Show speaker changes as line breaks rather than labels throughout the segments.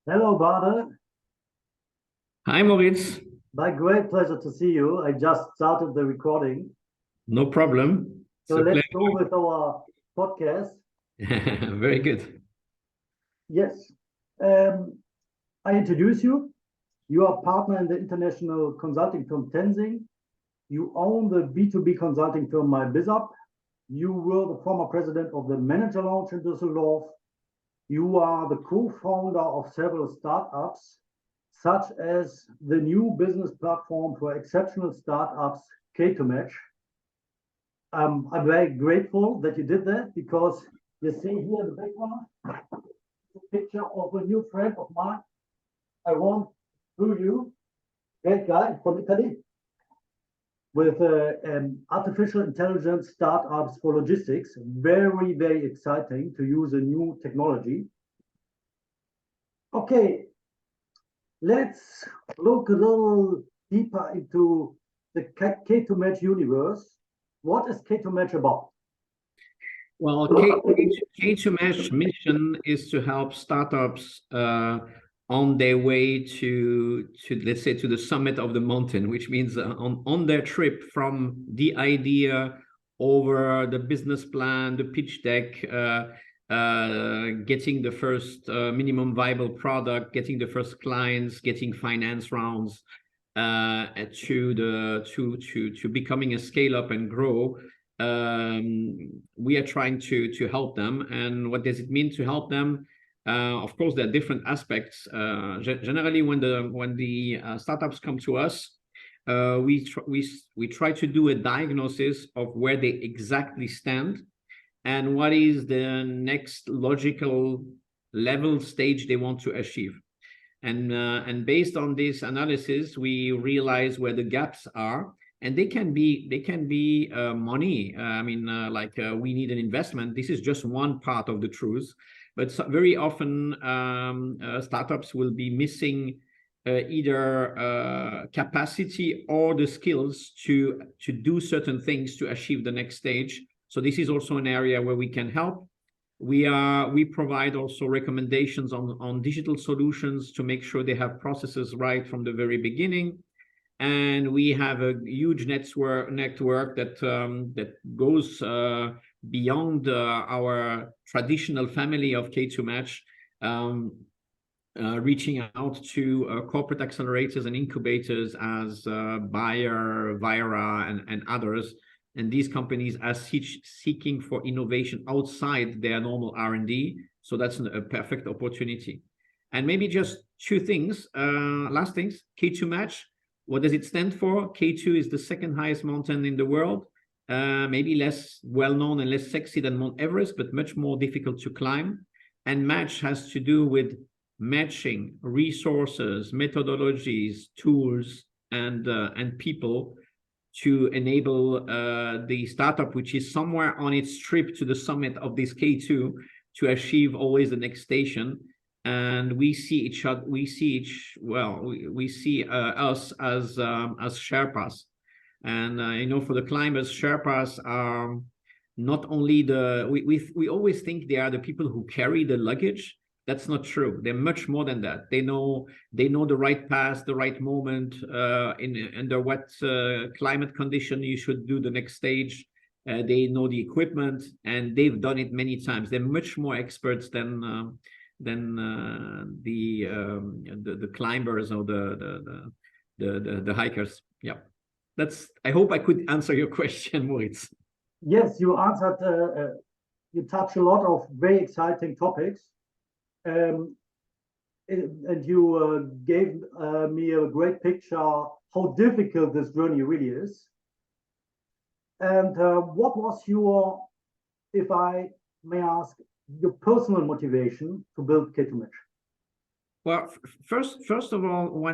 Hello, Badr.
Hi, Moritz.
My great pleasure to see you. I just started the recording.
No problem. It's
So
a
let's go
pleasure.
with our podcast.
Very good.
Yes. Um, I introduce you. You are partner in the international consulting firm Tenzing. You own the B2B consulting firm MyBizUp. You were the former president of the Manager Lounge in Düsseldorf. You are the co-founder of several startups, such as the new business platform for exceptional startups, K2Match. I'm very grateful that you did that because you see here in the background a picture of a new friend of mine. I want through you, great guy from Italy, with artificial intelligence startups for logistics. Very, very exciting to use a new technology. Okay, let's look a little deeper into the K2Match universe. What is K2Match about?
Well, K2Mesh mission is to help startups on their way to let's say to the summit of the mountain, which means on their trip from the idea over the business plan, the pitch deck, getting the first minimum viable product, getting the first clients, getting finance rounds, to becoming a scale up and grow. We are trying to help them. And what does it mean to help them? Of course, there are different aspects. Generally, when the startups come to us, we try to do a diagnosis of where they exactly stand and what is the next logical level stage they want to achieve. And based on this analysis, we realize where the gaps are, and they can be money. We need an investment. This is just one part of the truth, but very often startups will be missing either capacity or the skills to do certain things to achieve the next stage. So this is also an area where we can help. We provide also recommendations on digital solutions to make sure they have processes right from the very beginning. And we have a huge network that goes beyond our traditional family of K2Match, reaching out to corporate accelerators and incubators as Bayer, Vira, and others. And these companies are seeking for innovation outside their normal R&D. So that's a perfect opportunity. And maybe just two things, last things, K2Match. What does it stand for? K2 is the second highest mountain in the world, maybe less well-known and less sexy than Mount Everest, but much more difficult to climb. And match has to do with matching resources, methodologies, tools, and people to enable the startup, which is somewhere on its trip to the summit of this K2, to achieve always the next station. And we see us as Sherpas. And for the climbers, Sherpas are not only we always think they are the people who carry the luggage. That's not true. They're much more than that. They know the right path, the right moment, under what climate condition you should do the next stage. They know the equipment, and they've done it many times. They're much more experts than the climbers or the hikers. Yeah, I hope I could answer your question, Moritz.
Yes, you answered. You touch a lot of very exciting topics, and you gave me a great picture how difficult this journey really is. And what was your, if I may ask, your personal motivation to build K2Match?
Well, first of all,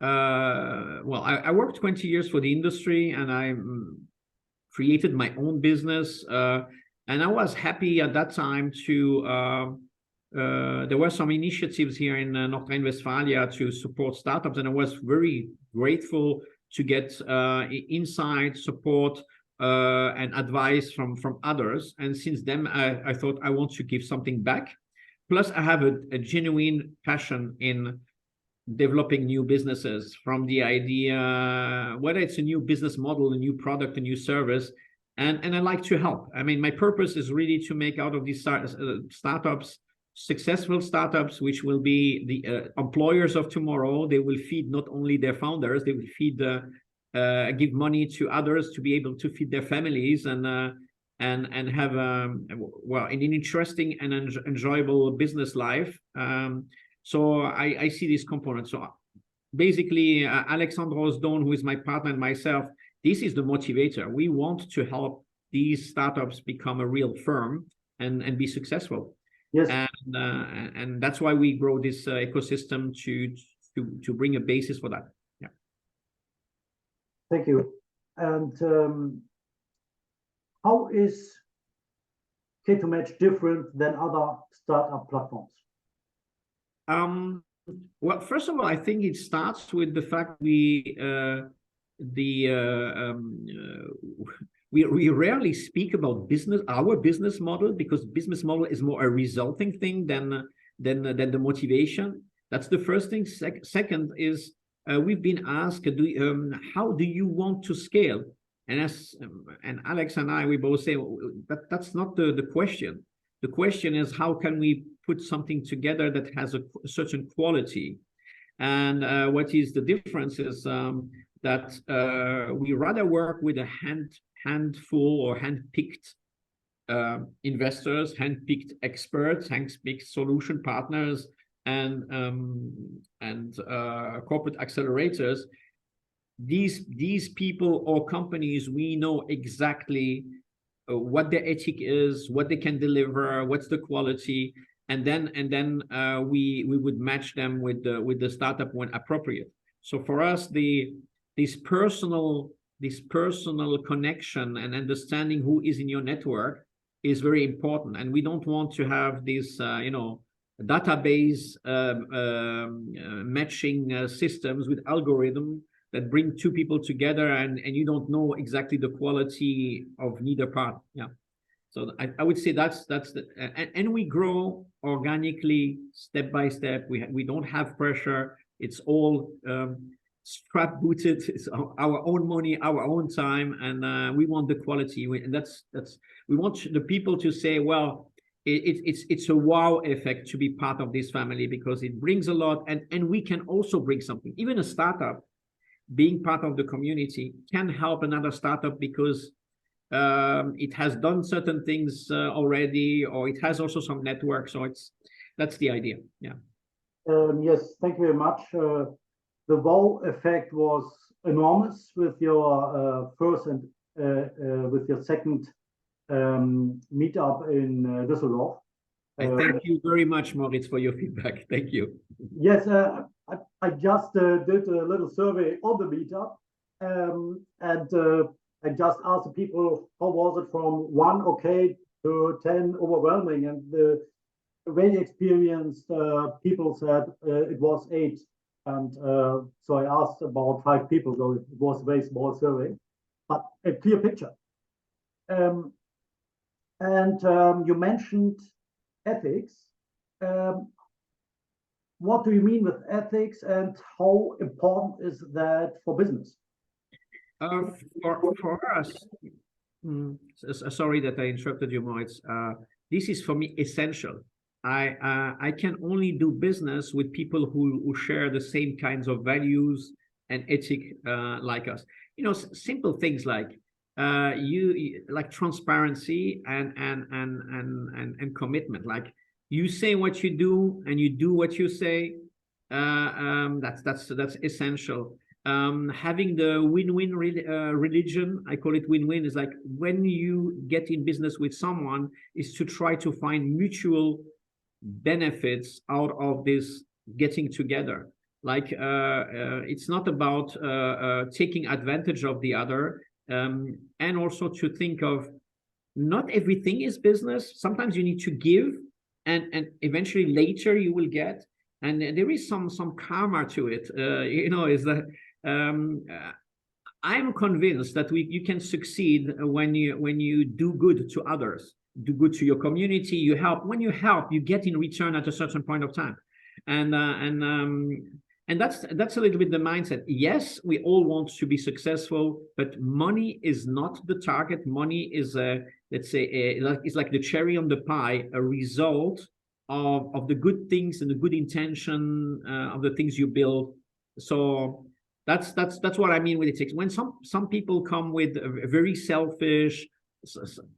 I worked 20 years for the industry, and I created my own business, and I was happy at that time to. There were some initiatives here in North Rhine-Westphalia to support startups, and I was very grateful to get insight, support, and advice from others. And since then, I thought I want to give something back. plus I have a genuine passion in developing new businesses, from the idea, whether it's a new business model, a new product, a new service, and I like to help. I mean, my purpose is really to make out of these startups successful startups, which will be the employers of tomorrow. They will feed not only their founders, they will feed give money to others to be able to feed their families and have well, an interesting and enjoyable business life. So I see this component. So basically, Alexandros Don, who is my partner, and myself, this is the motivator. We want to help these startups become a real firm and be successful.
Yes.
And that's why we grow this ecosystem to bring a basis for that. Yeah.
Thank you. And how is K2Match different than other startup platforms?
Well, first of all, I think it starts with the fact we rarely speak about our business model, because business model is more a resulting thing than the motivation. That's the first thing. Second is we've been asked, how do you want to scale? And Alex and I, we both say that's not the question. The question is, how can we put something together that has a certain quality? And what is the difference is that we rather work with a handful or hand-picked investors, hand-picked experts, hand-picked solution partners, and corporate accelerators. These people or companies, we know exactly what their ethic is, what they can deliver, what's the quality, and then we would match them with the startup when appropriate. So for us, this personal connection and understanding who is in your network is very important. And we don't want to have this database matching systems with algorithm that bring two people together and you don't know exactly the quality of neither part. Yeah. So I would say that's the and we grow organically, step by step. We don't have pressure. It's all strap booted. It's our own money, our own time, and we want the quality. And that's we want the people to say, well, it's a wow effect to be part of this family, because it brings a lot, and we can also bring something. Even a startup being part of the community can help another startup because it has done certain things already, or it has also some network. So that's the idea. Yeah.
Yes, thank you very much. The wow effect was enormous with your first and with your second meetup in Düsseldorf.
Thank you very much, Moritz, for your feedback. Thank you.
Yes, I just did a little survey on the meetup, and I just asked the people, how was it from 1 okay to 10 overwhelming, and the very experienced people said it was 8. And so I asked about 5 people, so it was a very small survey, but a clear picture. You mentioned ethics. What do you mean with ethics, and how important is that for business?
For us, sorry that I interrupted you, Moritz. This is for me essential. I can only do business with people who share the same kinds of values and ethic like us. Simple things like like transparency and commitment. Like, you say what you do and you do what you say. That's essential. Having the win-win religion, I call it win-win, is like when you get in business with someone, is to try to find mutual benefits out of this getting together. Like it's not about taking advantage of the other, and also to think of not everything is business. Sometimes you need to give, and eventually later you will get, and there is some karma to it. Is that I'm convinced that you can succeed when you do good to others. do good to your community, you help. When you help, you get in return at a certain point of time. And that's a little bit the mindset. Yes, we all want to be successful, but money is not the target. Money is let's say it's like the cherry on the pie, a result of the good things and the good intention of the things you build. So that's what I mean with ethics. When some people come with a very selfish,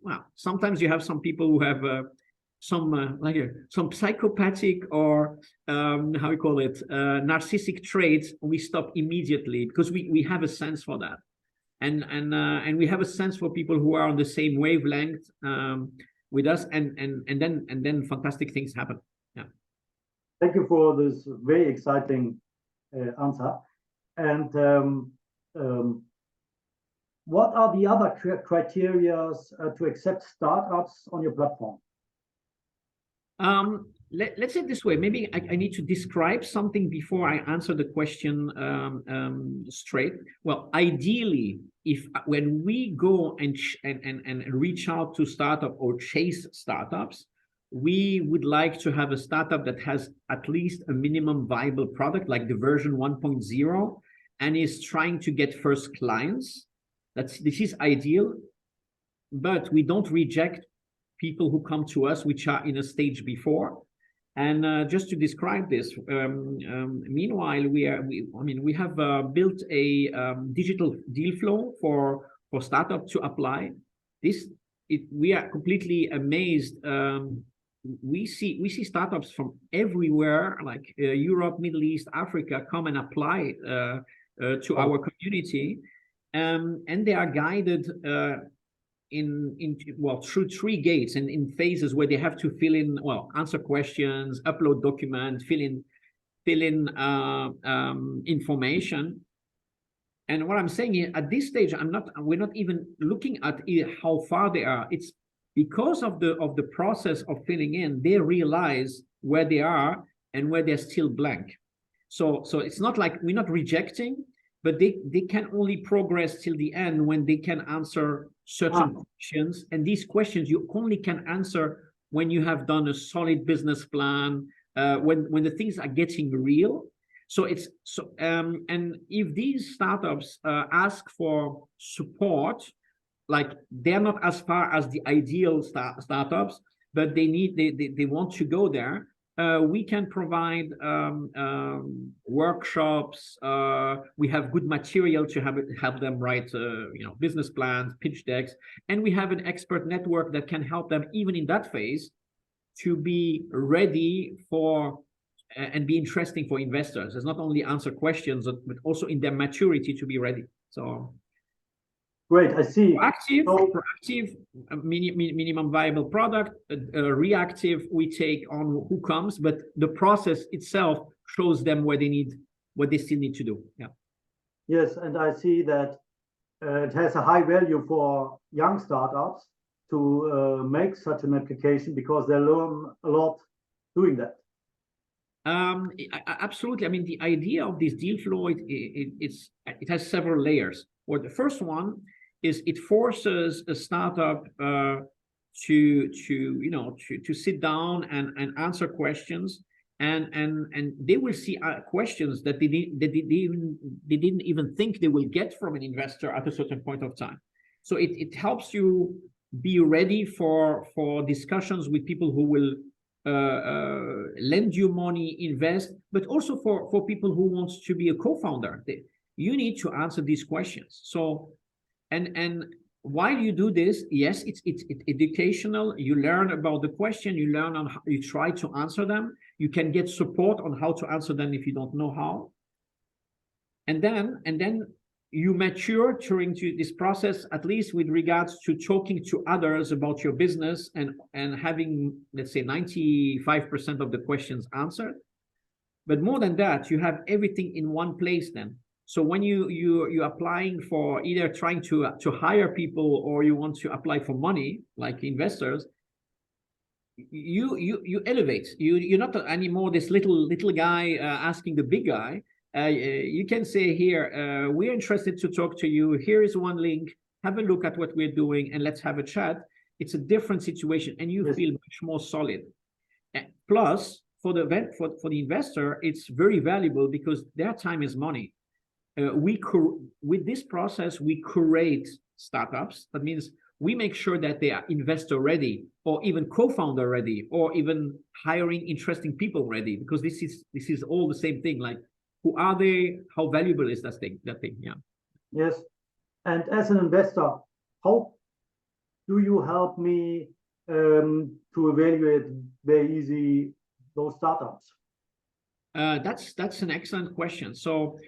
well, sometimes you have some people who have some psychopathic or how we call it narcissistic traits. We stop immediately because we have a sense for that, and we have a sense for people who are on the same wavelength with us, and then fantastic things happen. Yeah.
Thank you for this very exciting answer. And what are the other criteria to accept startups on your platform?
Let's say it this way. Maybe I need to describe something before I answer the question straight. Well, ideally, when we go and reach out to startup or chase startups, we would like to have a startup that has at least a minimum viable product, like the version 1.0, and is trying to get first clients. This is ideal, but we don't reject people who come to us which are in a stage before. And just to describe this, meanwhile, we have built a digital deal flow for startup to apply. We are completely amazed. We see startups from everywhere, like Europe, Middle East, Africa, come and apply to our community, and they are guided through 3 gates and in phases where they have to answer questions, upload documents, fill in information. And what I'm saying is, at this stage, we're not even looking at how far they are. It's because of the process of filling in, they realize where they are and where they're still blank. So it's not like we're not rejecting, but they can only progress till the end when they can answer certain questions. And these questions you only can answer when you have done a solid business plan, when the things are getting real. And if these startups ask for support, like they're not as far as the ideal startups, but they want to go there, we can provide workshops. We have good material to help them write business plans, pitch decks, and we have an expert network that can help them even in that phase to be ready for and be interesting for investors. It's not only answer questions, but also in their maturity to be ready. So
great, I see.
Proactive, minimum viable product. Reactive, we take on who comes, but the process itself shows them what they still need to do. Yeah.
Yes, and I see that it has a high value for young startups to make such an application because they learn a lot doing that.
Absolutely. I mean, the idea of this deal flow, it has several layers. Well, the first one is it forces a startup to sit down and answer questions, and they will see questions that they didn't even think they will get from an investor at a certain point of time. So it helps you be ready for discussions with people who will lend you money, invest, but also for people who want to be a co-founder. You need to answer these questions. So, and while you do this, yes, it's educational. You learn about the question, you learn on how you try to answer them. You can get support on how to answer them if you don't know how. And then you mature during this process, at least with regards to talking to others about your business and having, let's say, 95% of the questions answered. But more than that, you have everything in one place then. So when you're applying for either trying to hire people or you want to apply for money, like investors, you elevate. You're not anymore this little guy asking the big guy. You can say here, we're interested to talk to you. Here is one link. Have a look at what we're doing and let's have a chat. it's a different situation, and you
Yes.
feel much more solid. Plus, for the investor, it's very valuable because their time is money. With this process, we curate startups. That means we make sure that they are investor ready, or even co-founder ready, or even hiring interesting people ready, because this is all the same thing. Like, who are they? How valuable is that thing? Yeah.
Yes. And as an investor, how do you help me to evaluate very easy those startups?
That's an excellent question. So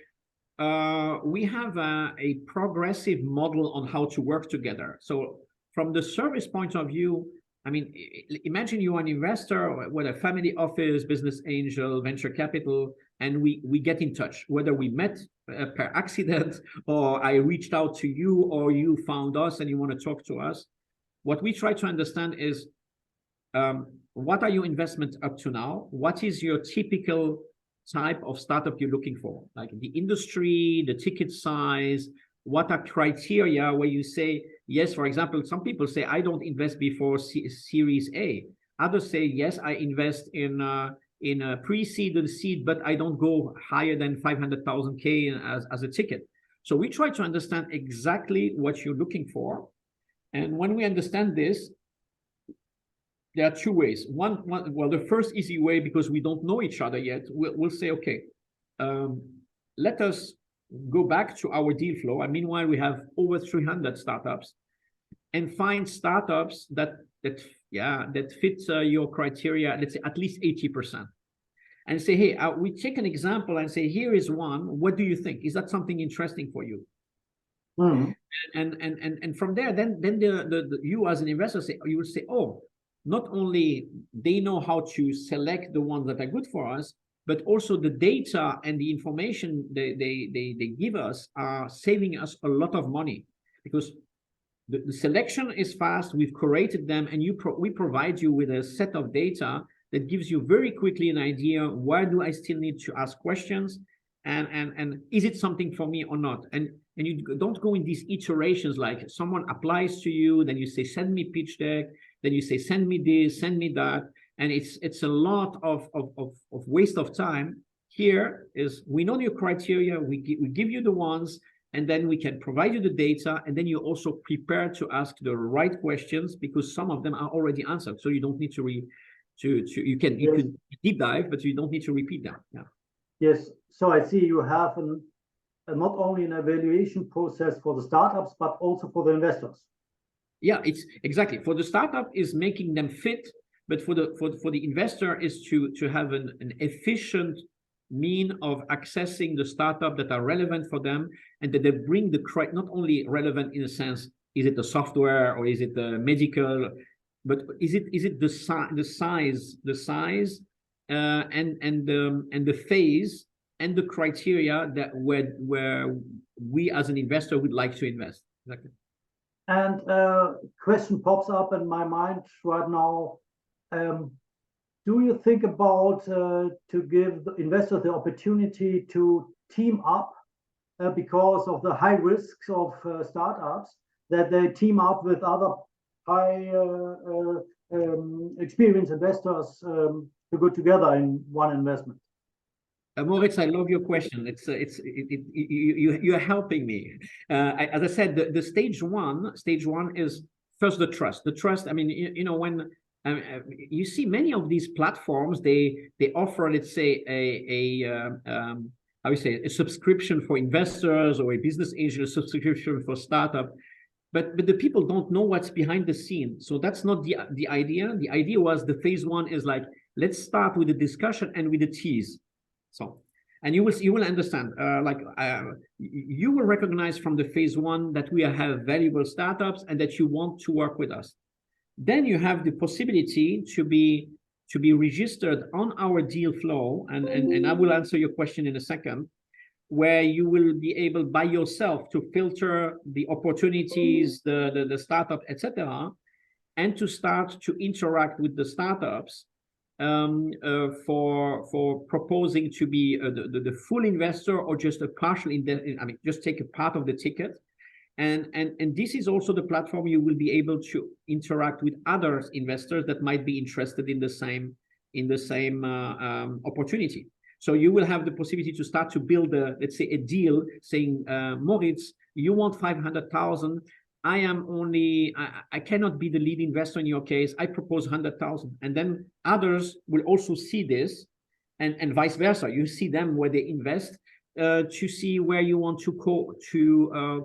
we have a progressive model on how to work together. So from the service point of view, I mean, imagine you're an investor with a family office, business angel, venture capital, and we get in touch, whether we met per accident, or I reached out to you, or you found us and you want to talk to us. What we try to understand is, what are your investments up to now? What is your typical type of startup you're looking for? Like the industry, the ticket size, what are criteria where you say, yes, for example, some people say, I don't invest before Series A. Others say, yes, I invest in a pre-seed or seed, but I don't go higher than 500,000 K as a ticket. So we try to understand exactly what you're looking for. And when we understand this, there are two ways. Well, the first easy way, because we don't know each other yet, we'll say, okay, let us go back to our deal flow. And meanwhile, we have over 300 startups, and find startups that fit your criteria, let's say at least 80%. And say, hey, we take an example and say, here is one. What do you think? Is that something interesting for you? Mm-hmm. And from there, then you as an investor you will say, oh, not only they know how to select the ones that are good for us, but also the data and the information they give us are saving us a lot of money, because the selection is fast. We've curated them, and we provide you with a set of data that gives you very quickly an idea, where do I still need to ask questions, and is it something for me or not? And you don't go in these iterations, like someone applies to you, then you say, send me pitch deck, then you say, send me this, send me that, and it's a lot of waste of time. Here is, we know your criteria, we give you the ones, and then we can provide you the data, and then you're also prepared to ask the right questions, because some of them are already answered, so you don't need to you can deep dive, but you don't need to repeat them. Yeah.
Yes. So I see you have not only an evaluation process for the startups, but also for the investors.
Yeah, it's exactly, for the startup is making them fit, but for the investor is to have an efficient mean of accessing the startup that are relevant for them, and that they bring not only relevant in a sense, is it a software or is it a medical, but is it the size and the phase and the criteria that where we as an investor would like to invest. Exactly.
And question pops up in my mind right now. Do you think about to give the investor the opportunity to team up because of the high risks of startups, that they team up with other high experienced investors to go together in one investment?
Moritz, I love your question. You're helping me. As I said, the stage one is first the trust. The trust. I mean, when you see many of these platforms, they offer, let's say, a subscription for investors, or a business angel subscription for startup. But the people don't know what's behind the scene. So that's not the idea. The idea was, the phase one is like, let's start with the discussion and with the tease. So, and you will understand, you will recognize from the phase one that we have valuable startups and that you want to work with us. Then you have the possibility to be registered on our deal flow, and I will answer your question in a second, where you will be able by yourself to filter the opportunities, the startup, etc., and to start to interact with the startups for proposing to be the full investor, or just a partial investor. I mean, just take a part of the ticket, And this is also the platform you will be able to interact with other investors that might be interested in the same opportunity. So you will have the possibility to start to build let's say a deal saying, Moritz, you want 500,000. I cannot be the lead investor in your case. I propose 100,000. And then others will also see this, and vice versa. You see them where they invest, to see where you want to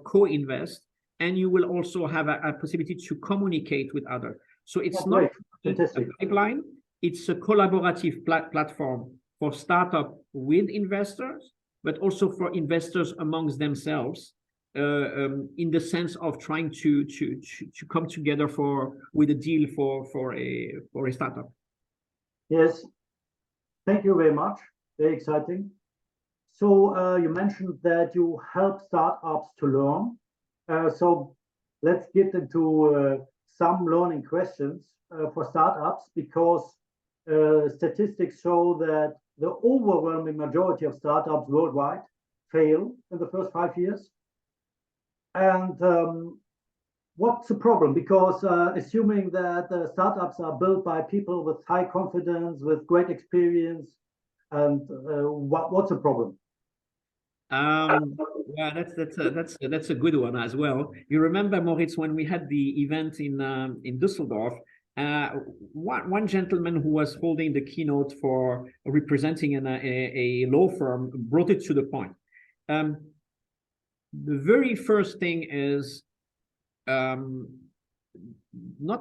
co-invest, and you will also have a possibility to communicate with others. So it's not a pipeline, it's a collaborative platform for startup with investors, but also for investors amongst themselves, in the sense of trying to come together with a deal for a startup.
Yes, thank you very much. Very exciting. So you mentioned that you help startups to learn. So let's get into some learning questions for startups, because statistics show that the overwhelming majority of startups worldwide fail in the first 5 years. And what's the problem? Because assuming that startups are built by people with high confidence, with great experience, and what's the problem?
Yeah, that's a good one as well. You remember, Moritz, when we had the event in Düsseldorf, one gentleman who was holding the keynote for representing a law firm brought it to the point. The very first thing is not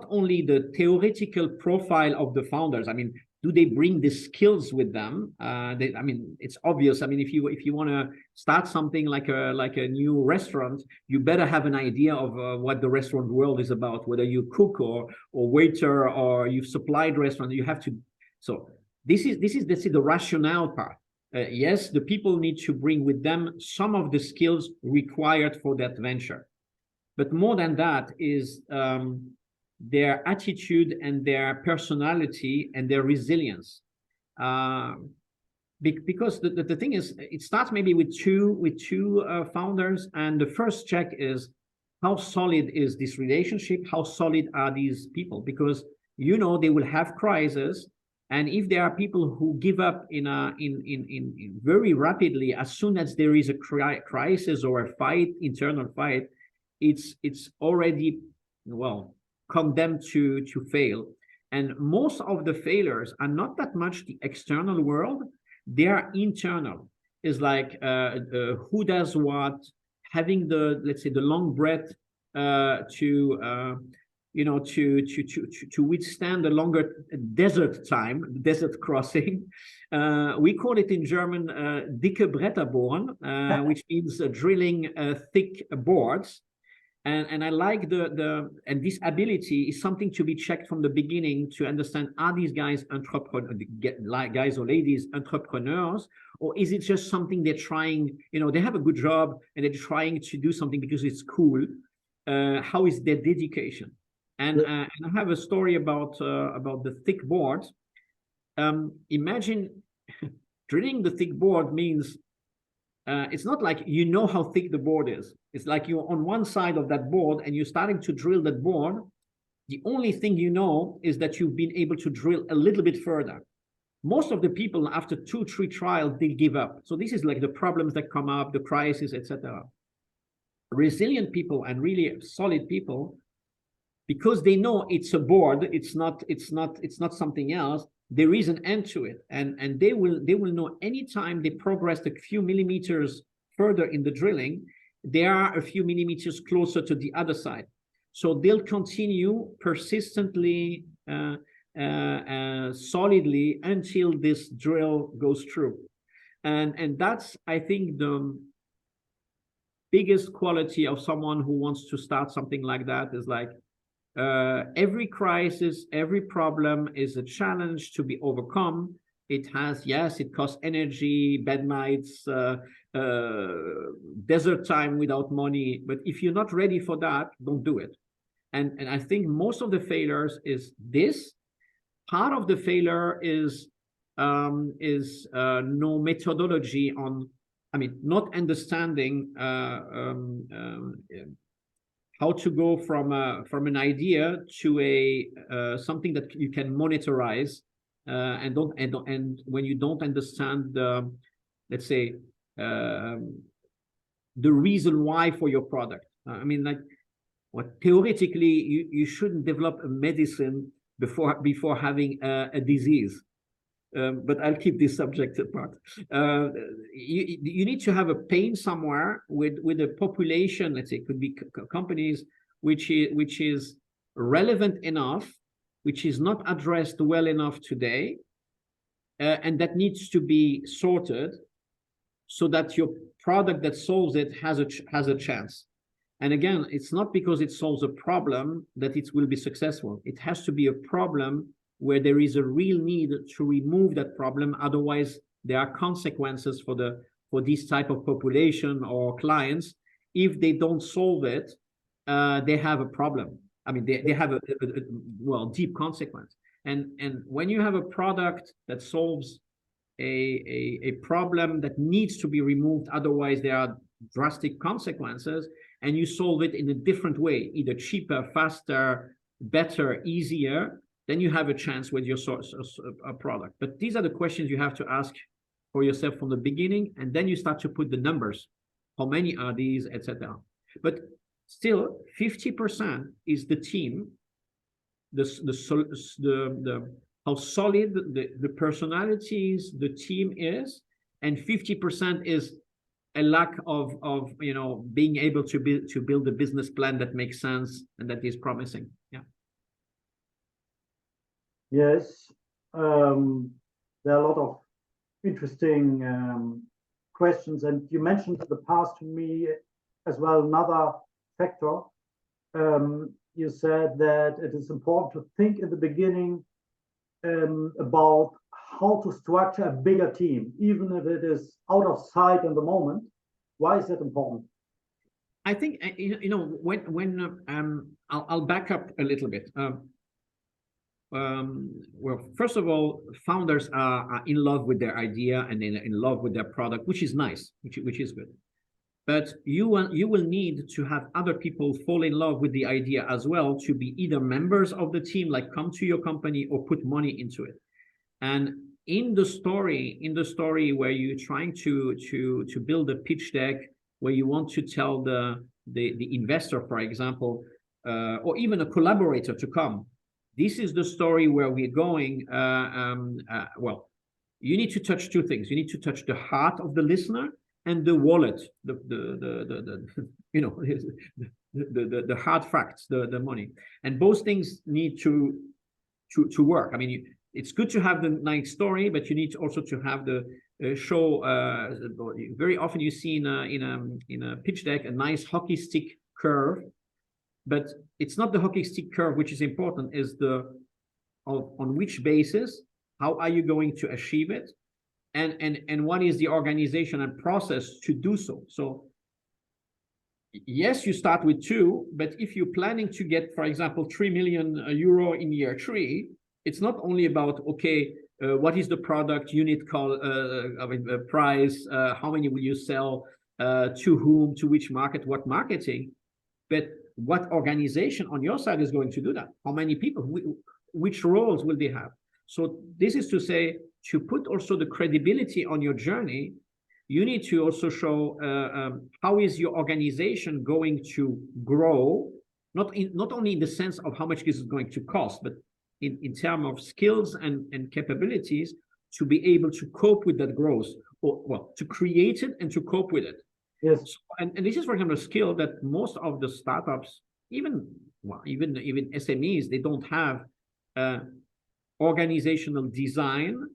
only the theoretical profile of the founders. I mean, do they bring the skills with them? I mean, it's obvious. I mean, if you want to start something like a new restaurant, you better have an idea of what the restaurant world is about. Whether you cook or waiter, or you've supplied restaurant, you have to. So this is the rationale part. Yes, the people need to bring with them some of the skills required for that venture, but more than that is their attitude and their personality and their resilience. Because the thing is, it starts maybe with two founders, and the first check is how solid is this relationship, how solid are these people, because they will have crises, and if there are people who give up in very rapidly as soon as there is a crisis or a internal fight, it's already condemned to fail. And most of the failures are not that much the external world, they are internal. It's like who does what, having let's say the long breath to withstand the longer desert crossing. We call it in German dicke Bretterbohren, which means drilling thick boards. And I like and this ability is something to be checked from the beginning to understand, are these guys guys or ladies entrepreneurs, or is it just something they're trying, they have a good job and they're trying to do something because it's cool? How is their dedication? And I have a story about the thick board. Imagine drilling the thick board means it's not like how thick the board is. It's like you're on one side of that board and you're starting to drill that board. The only thing is that you've been able to drill a little bit further. Most of the people, after 2-3 trials, they give up. So this is like the problems that come up, the crisis, etc. Resilient people and really solid people, because they know it's a board, it's not something else, there is an end to it, and they will know anytime they progress a few millimeters further in the drilling, they are a few millimeters closer to the other side. So they'll continue persistently, solidly, until this drill goes through. And that's, I think, the biggest quality of someone who wants to start something like that, is like every crisis, every problem is a challenge to be overcome. It costs energy, bad nights, desert time without money. But if you're not ready for that, don't do it. And I think most of the failures is this. Part of the failure is no methodology on, not understanding how to go from an idea to a something that you can monetize, and when you don't understand the, let's say, the reason why for your product. I mean, like, what theoretically you shouldn't develop a medicine before having a disease. But I'll keep this subject apart. You need to have a pain somewhere with a population, let's say, it could be companies, which is relevant enough, which is not addressed well enough today, and that needs to be sorted so that your product that solves it has a chance. And again, it's not because it solves a problem that it will be successful. It has to be a problem where there is a real need to remove that problem. Otherwise, there are consequences for this type of population or clients. If they don't solve it, they have a problem. I mean, they have a deep consequence. And when you have a product that solves a problem that needs to be removed, otherwise there are drastic consequences, and you solve it in a different way, either cheaper, faster, better, easier, then you have a chance with your product. But these are the questions you have to ask for yourself from the beginning, and then you start to put the numbers. How many are these, etc. But still, 50% is the team, how solid the personalities, the team is, and 50% is a lack of being able to build a business plan that makes sense and that is promising. Yeah.
Yes, there are a lot of interesting questions, and you mentioned in the past to me as well another factor. You said that it is important to think in the beginning about how to structure a bigger team, even if it is out of sight in the moment. Why is that important?
I think when I'll back up a little bit. Well, first of all, founders are in love with their idea and in love with their product, which is nice, which is good. But you will need to have other people fall in love with the idea as well, to be either members of the team, like come to your company, or put money into it. And in the story where you're trying to build a pitch deck, where you want to tell the investor, for example, or even a collaborator to come, this is the story where we're going. Well, you need to touch two things. You need to touch the heart of the listener and the wallet, the hard facts, the money, and both things need to work. I mean, it's good to have the nice story, but you need also to have the show. Very often you see in a pitch deck a nice hockey stick curve, but it's not the hockey stick curve which is important. Is on which basis, how are you going to achieve it, and what is the organization and process to do so. So yes, you start with 2, but if you're planning to get, for example, 3 million euro in year 3, it's not only about, okay, what is the product, unit price, how many will you sell, to whom, to which market, what marketing, but what organization on your side is going to do that? How many people, which roles will they have? So this is to say, to put also the credibility on your journey, you need to also show how is your organization going to grow, not only in the sense of how much this is going to cost, but in terms of skills and capabilities to be able to cope with that growth, or well, to create it and to cope with it.
Yes.
So, and this is, for example, a skill that most of the startups, even SMEs, they don't have organizational design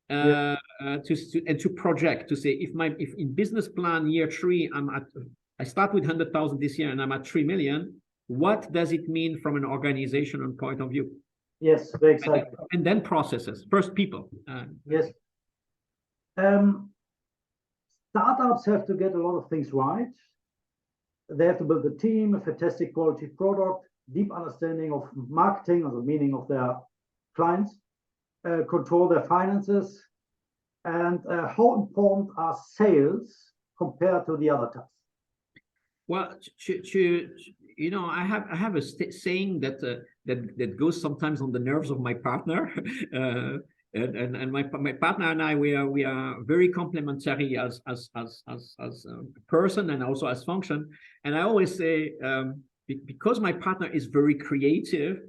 to project, to say, if in business plan year 3 I start with 100,000 this year and I'm at 3 million, what does it mean from an organizational point of view?
Yes, very exciting.
And then processes, first people.
Yes. Startups have to get a lot of things right. They have to build a team, a fantastic quality product, deep understanding of marketing, or the meaning of their clients, control their finances, and how important are sales compared to the other tasks?
Well, you know, I have a saying that that goes sometimes on the nerves of my partner. And my partner and I, we are very complementary as a person and also as function. And I always say, because my partner is very creative,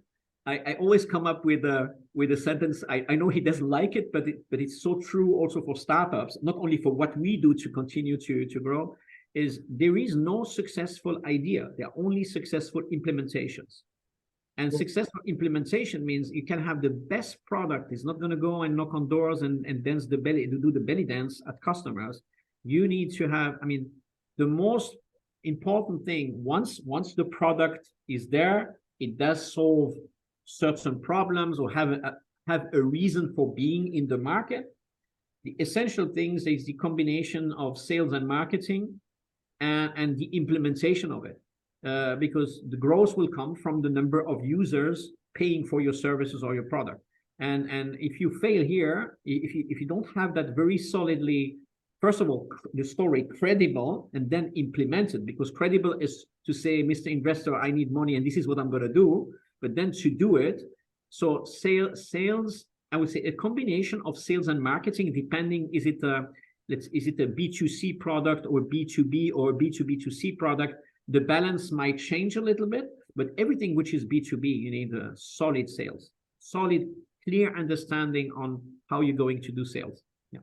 I always come up with a sentence. I know he doesn't like it, but it's so true also for startups, not only for what we do to continue to grow. Is there is no successful idea. There are only successful implementations. And successful implementation means you can have the best product. It's not going to go and knock on doors and dance the belly, to do the belly dance at customers. You need to have, I mean, the most important thing, once the product is there, it does solve certain problems or have a reason for being in the market. The essential things is the combination of sales and marketing and the implementation of it. Because the growth will come from the number of users paying for your services or your product. And if you fail here, if you don't have that very solidly, first of all, the story credible and then implemented, because credible is to say, Mr. Investor, I need money and this is what I'm going to do, but then to do it. So sales, I would say a combination of sales and marketing, depending, is it a B2C product or B2B or B2B2C product? The balance might change a little bit, but everything which is B2B, you need solid sales, solid, clear understanding on how you're going to do sales. Yeah.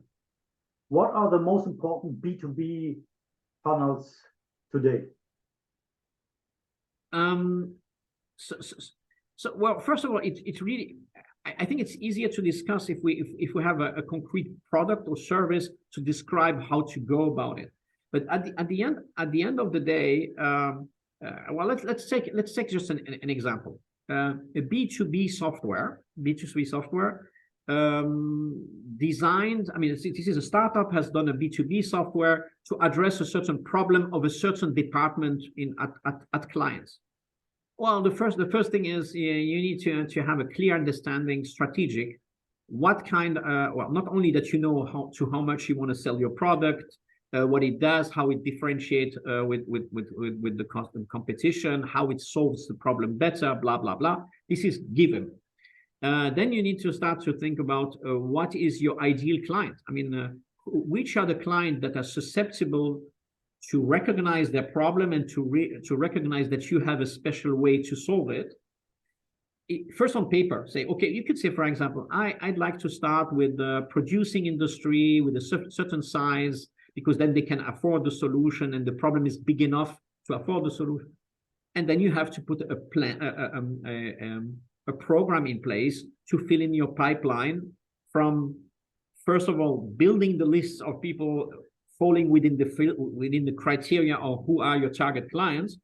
What are the most important B2B funnels today?
Well, first of all, it's really, I think it's easier to discuss if we have a concrete product or service to describe how to go about it. But at the end of the day, well, let's take just an example. A B2B software designed. I mean, this is a startup has done a B2B software to address a certain problem of a certain department at clients. Well, the first thing is you need to have a clear understanding, strategic, what kind. Well, not only that you know how much you want to sell your product. What it does, how it differentiates with the competition, how it solves the problem better, blah, blah, blah. This is given. Then you need to start to think about what is your ideal client. I mean, which are the clients that are susceptible to recognize their problem and to recognize that you have a special way to solve it. First on paper, say, okay, you could say, for example, I'd like to start with the producing industry with a certain size, because then they can afford the solution and the problem is big enough to afford the solution. And then you have to put a plan, a program in place to fill in your pipeline from, first of all, building the list of people falling within the criteria of who are your target clients,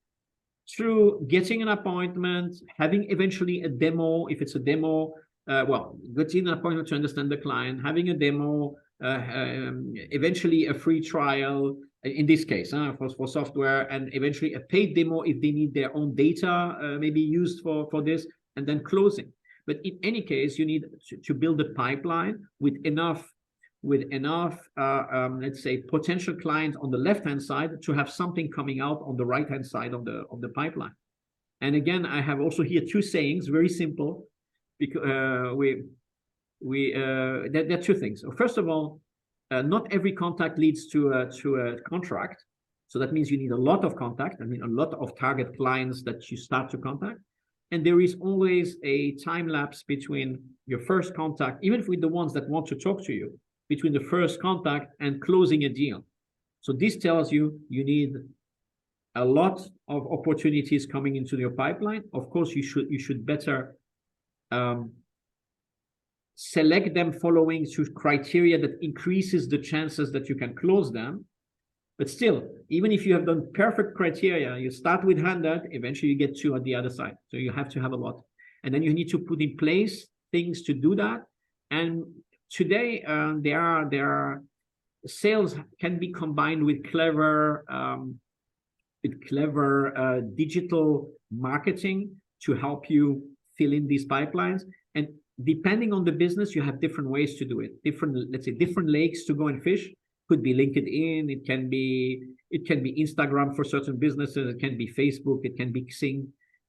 through getting an appointment, having eventually a demo, if it's a demo, well, getting an appointment to understand the client, having a demo, eventually a free trial, in this case, for software, and eventually a paid demo if they need their own data maybe used for this, and then closing. But in any case, you need to build a pipeline with enough, let's say, potential clients on the left-hand side to have something coming out on the right-hand side of the pipeline. And again, I have also here two sayings, very simple, because there are two things. First of all, not every contact leads to a contract. So that means you need a lot of contact. I mean, a lot of target clients that you start to contact. And there is always a time lapse between your first contact, even with the ones that want to talk to you, between the first contact and closing a deal. So this tells you need a lot of opportunities coming into your pipeline. Of course, you should better select them following to criteria that increases the chances that you can close them. But still, even if you have done perfect criteria, you start with 100, eventually you get 2 at the other side. So you have to have a lot. And then you need to put in place things to do that. And today, there are sales can be combined with clever digital marketing to help you fill in these pipelines. And depending on the business, you have different ways to do it. Let's say different lakes to go and fish. could be LinkedIn, it can be Instagram for certain businesses, it can be Facebook, it can be Xing.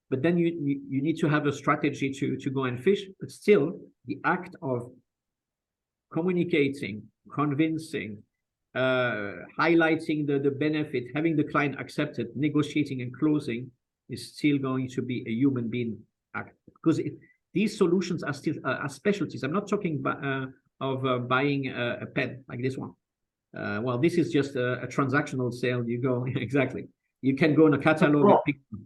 But then you need to have a strategy to go and fish. But still, the act of communicating, convincing, highlighting the benefit, having the client accept it, negotiating and closing is still going to be a human being act, because these solutions are still are specialties. I'm not talking of buying a pen like this one. Well, this is just a transactional sale. You go exactly. You can go in a catalog and pick one.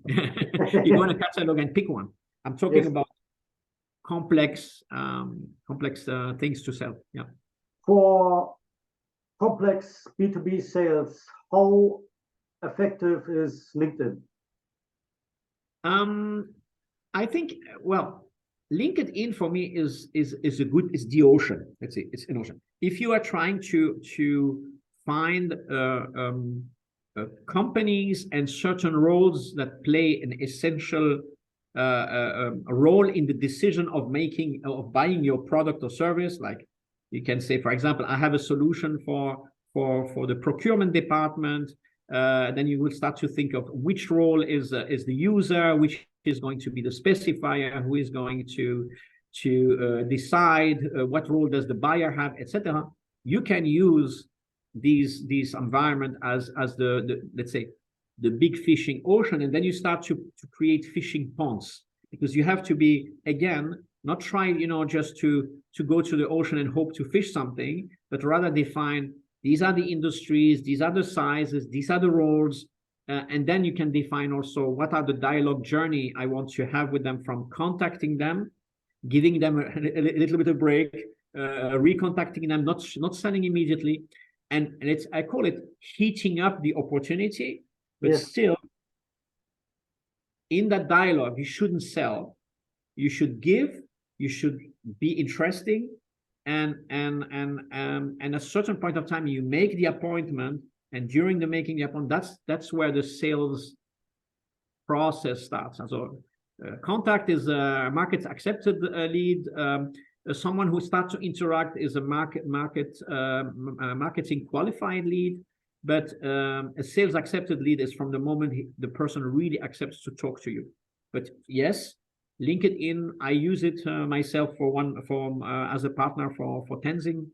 You go in a catalog and pick one. I'm talking about complex things to sell. Yeah.
For complex B2B sales, how effective is LinkedIn?
I think, well, LinkedIn for me is the ocean. Let's say it's an ocean. If you are trying to find companies and certain roles that play an essential role in the decision of buying your product or service, like you can say, for example, I have a solution for the procurement department. Then you will start to think of which role is the user, which is going to be the specifier, who is going to decide what role does the buyer have, etc. You can use these environment as the let's say the big fishing ocean, and then you start to create fishing ponds, because you have to be, again, not trying just to go to the ocean and hope to fish something, but rather define these are the industries, these are the sizes, these are the roles, and then you can define also what are the dialogue journey I want to have with them, from contacting them, giving them a little bit of break, recontacting them, not selling immediately, and I call it heating up the opportunity, but still in that dialogue you shouldn't sell, you should give, you should be interesting, and at a certain point of time you make the appointment, and during the making the appointment, that's where the sales process starts. And so contact is a market accepted lead. Someone who starts to interact is a marketing qualified lead, but a sales accepted lead is from the moment the person really accepts to talk to you. But yes, LinkedIn, I use it myself as a partner for Tenzing,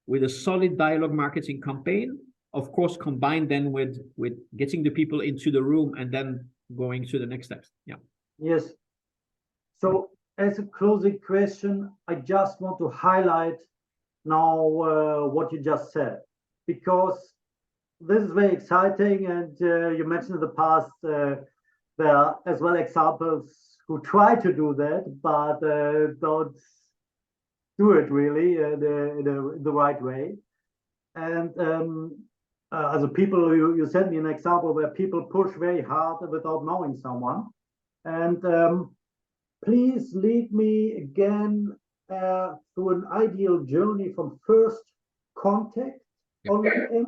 with a solid dialogue marketing campaign, of course, combined then with getting the people into the room and then going to the next steps. Yeah.
Yes. So as a closing question, I just want to highlight now what you just said, because this is very exciting, and you mentioned in the past there are as well examples who try to do that, but don't do it really the right way. And as a people, you sent me an example where people push very hard without knowing someone. And please lead me again through an ideal journey from first contact on LinkedIn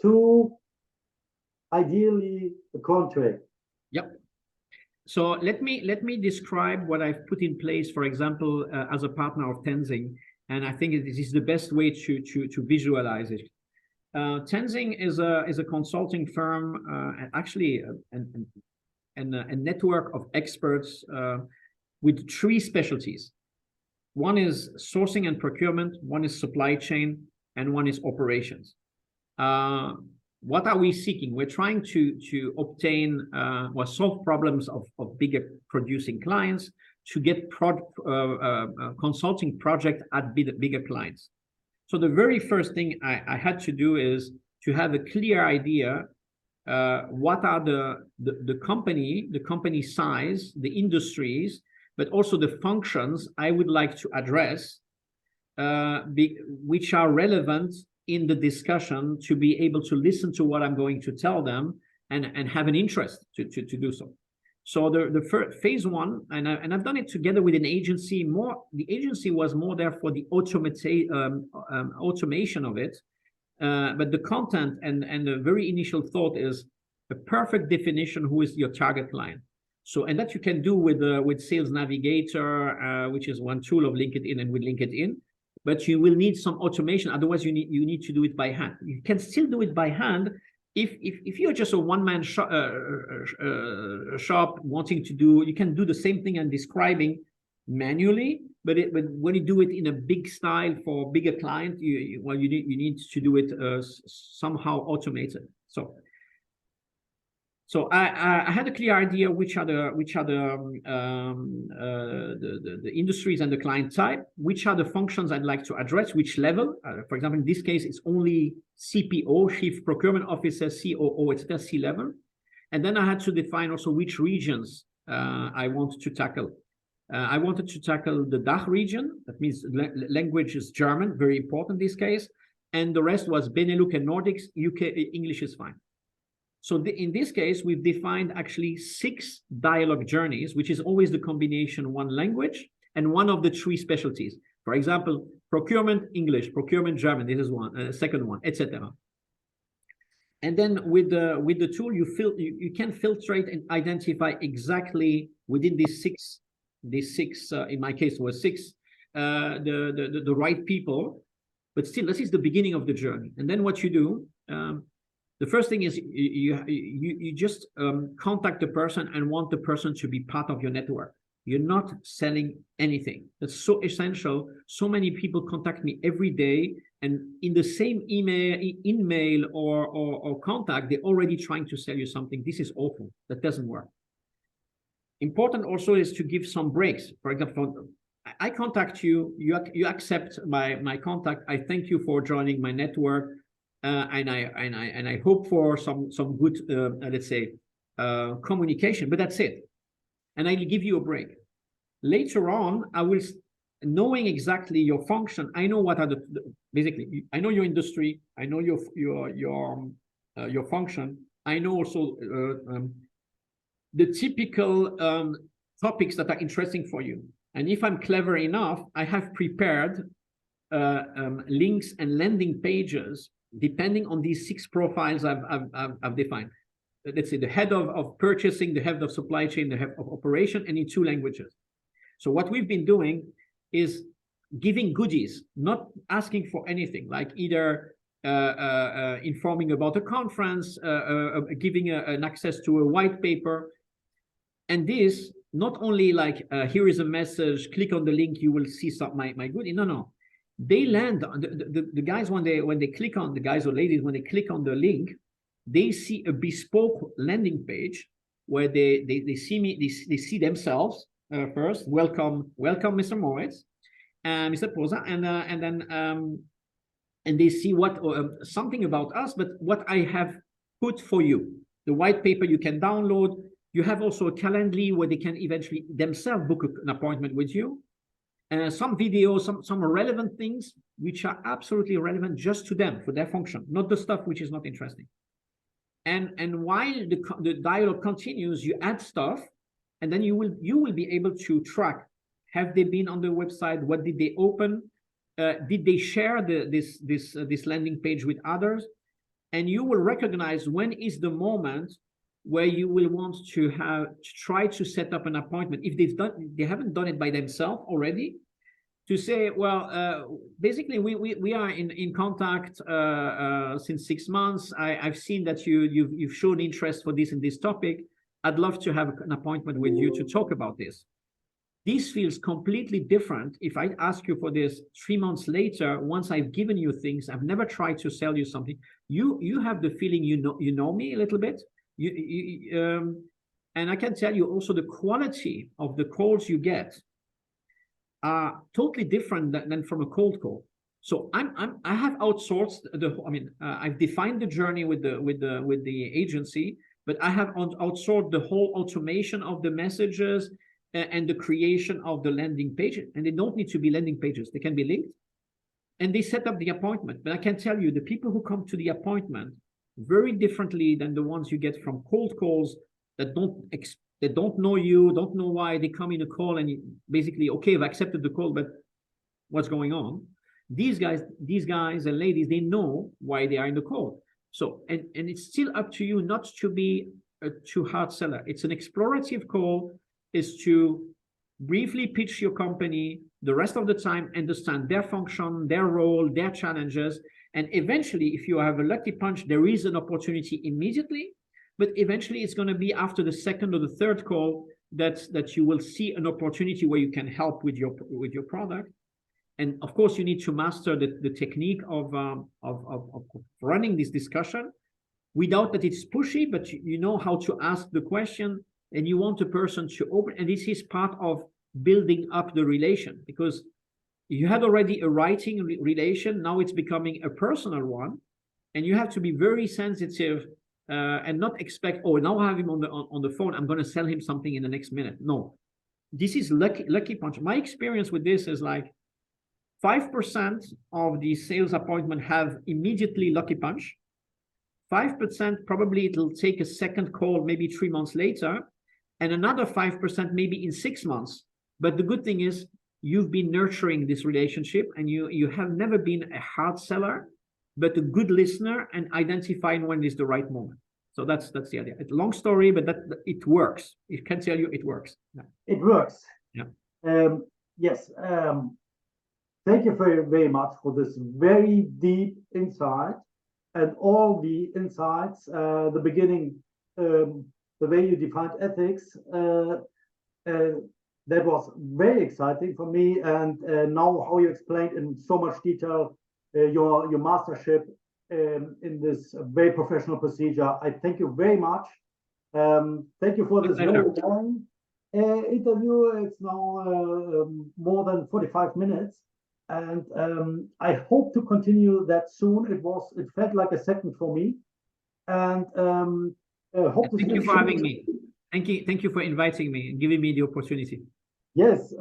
to ideally a contract.
Yep. So let me describe what I've put in place, for example, as a partner of Tenzing, and I think this is the best way to visualize it. Tenzing is a consulting firm, actually a network of experts with three specialties. One is sourcing and procurement, one is supply chain, and one is operations. What are we seeking? We're trying to obtain solve problems of bigger producing clients, to get consulting project at bigger clients. So the very first thing I had to do is to have a clear idea what are the company size, the industries, but also the functions I would like to address, which are relevant in the discussion, to be able to listen to what I'm going to tell them and have an interest to do so. So the first phase one, and I've done it together with an agency. The agency was more there for the automation of it, but the content and the very initial thought is a perfect definition who is your target client. So, and that you can do with Sales Navigator, which is one tool of LinkedIn, and with LinkedIn, but you will need some automation. Otherwise, you need to do it by hand. You can still do it by hand if you're just a one-man shop wanting to do. You can do the same thing and describing manually, but when you do it in a big style for bigger client, you need to do it somehow automated. So I had a clear idea which are the industries and the client type, which are the functions I'd like to address, which level. For example, in this case, it's only CPO, Chief Procurement Officer, COO, etc., C-level. And then I had to define also which regions I want to tackle. I wanted to tackle the DACH region. That means language is German, very important in this case. And the rest was Benelux and Nordics, UK, English is fine. So in this case, we've defined actually 6 dialogue journeys, which is always the combination one language and one of the 3 specialties. For example, procurement English, procurement German, this is one, second one, etc. And then with the tool, you can filtrate and identify exactly within these six, in my case, was 6, the right people. But still, this is the beginning of the journey. And then what you do, the first thing is you just contact the person and want the person to be part of your network. You're not selling anything. That's so essential. So many people contact me every day, and in the same email or contact, they're already trying to sell you something. This is awful. That doesn't work. Important also is to give some breaks. For example, I contact you, you accept my contact. I thank you for joining my network. And I hope for some good, let's say, communication, but that's it. And I'll give you a break. Later on, I will, knowing exactly your function, I know what are basically, I know your industry, I know your function. I know also the typical topics that are interesting for you. And if I'm clever enough, I have prepared links and landing pages depending on these 6 profiles I've defined. Let's say the head of purchasing, the head of supply chain, the head of operation, and in 2 languages. So what we've been doing is giving goodies, not asking for anything, like either informing about a conference, giving an access to a white paper. And this, not only like, here is a message, click on the link, you will see some my goodie. No. They land, the guys, when they click on, the guys or ladies, when they click on the link, they see a bespoke landing page where they see me, they see themselves first. Welcome, Mr. Moritz, Mr. Posa, and then they see what something about us, but what I have put for you. The white paper you can download. You have also a Calendly where they can eventually themselves book an appointment with you. Some videos, some relevant things which are absolutely relevant just to them, for their function, not the stuff which is not interesting. And while the dialogue continues, you add stuff, and then you will be able to track: have they been on the website? What did they open? Did they share this landing page with others? And you will recognize when is the moment where you will want to try to set up an appointment if they haven't done it by themselves already, to say, well, basically we are in contact since 6 months. I've seen that you've shown interest for this and this topic. I'd love to have an appointment with you to talk about this. This feels completely different if I ask you for this 3 months later, once I've given you things. I've never tried to sell you something. You have the feeling you know me a little bit. And I can tell you also the quality of the calls you get are totally different than from a cold call. So I have outsourced I've defined the journey with the agency, but I have outsourced the whole automation of the messages and the creation of the landing page. And they don't need to be landing pages; they can be linked. And they set up the appointment. But I can tell you, the people who come to the appointment very differently than the ones you get from cold calls that don't know you, don't know why. They come in a call and basically, okay, I've accepted the call, but what's going on? These guys and ladies, they know why they are in the call. So, and it's still up to you not to be a too hard seller. It's an explorative call, is to briefly pitch your company, the rest of the time understand their function, their role, their challenges. And eventually, if you have a lucky punch, there is an opportunity immediately. But eventually, it's going to be after the second or the third call that you will see an opportunity where you can help with your product. And of course, you need to master the technique of running this discussion without that it's pushy, but you know how to ask the question, and you want the person to open. And this is part of building up the relation, because you had already a writing relation. Now it's becoming a personal one, and you have to be very sensitive and not expect, oh, now I have him on the phone, I'm going to sell him something in the next minute. No, this is lucky punch. My experience with this is like 5% of the sales appointment have immediately lucky punch. 5% probably it'll take a second call, maybe 3 months later, and another 5% maybe in 6 months. But the good thing is you've been nurturing this relationship, and you have never been a hard seller, but a good listener and identifying when is the right moment. So that's the idea. It's a long story, but that it works. It can tell you it works. Yeah.
It works.
Yeah.
Yes. Thank you very much for this very deep insight and all the insights. The beginning, the way you defined ethics, that was very exciting for me. And now how you explained in so much detail your mastership in this very professional procedure. I thank you very much. Thank you for this very long interview. It's now more than 45 minutes. And I hope to continue that soon. It felt like a second for me. And hope to
thank you for having me. Thank you for inviting me and giving me the opportunity.
Yes,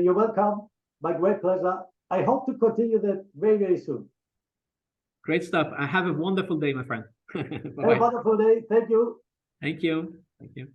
you're welcome. My great pleasure. I hope to continue that very soon.
Great stuff. Have a wonderful day, my friend.
Have a wonderful day. Thank you.
Thank you. Thank you.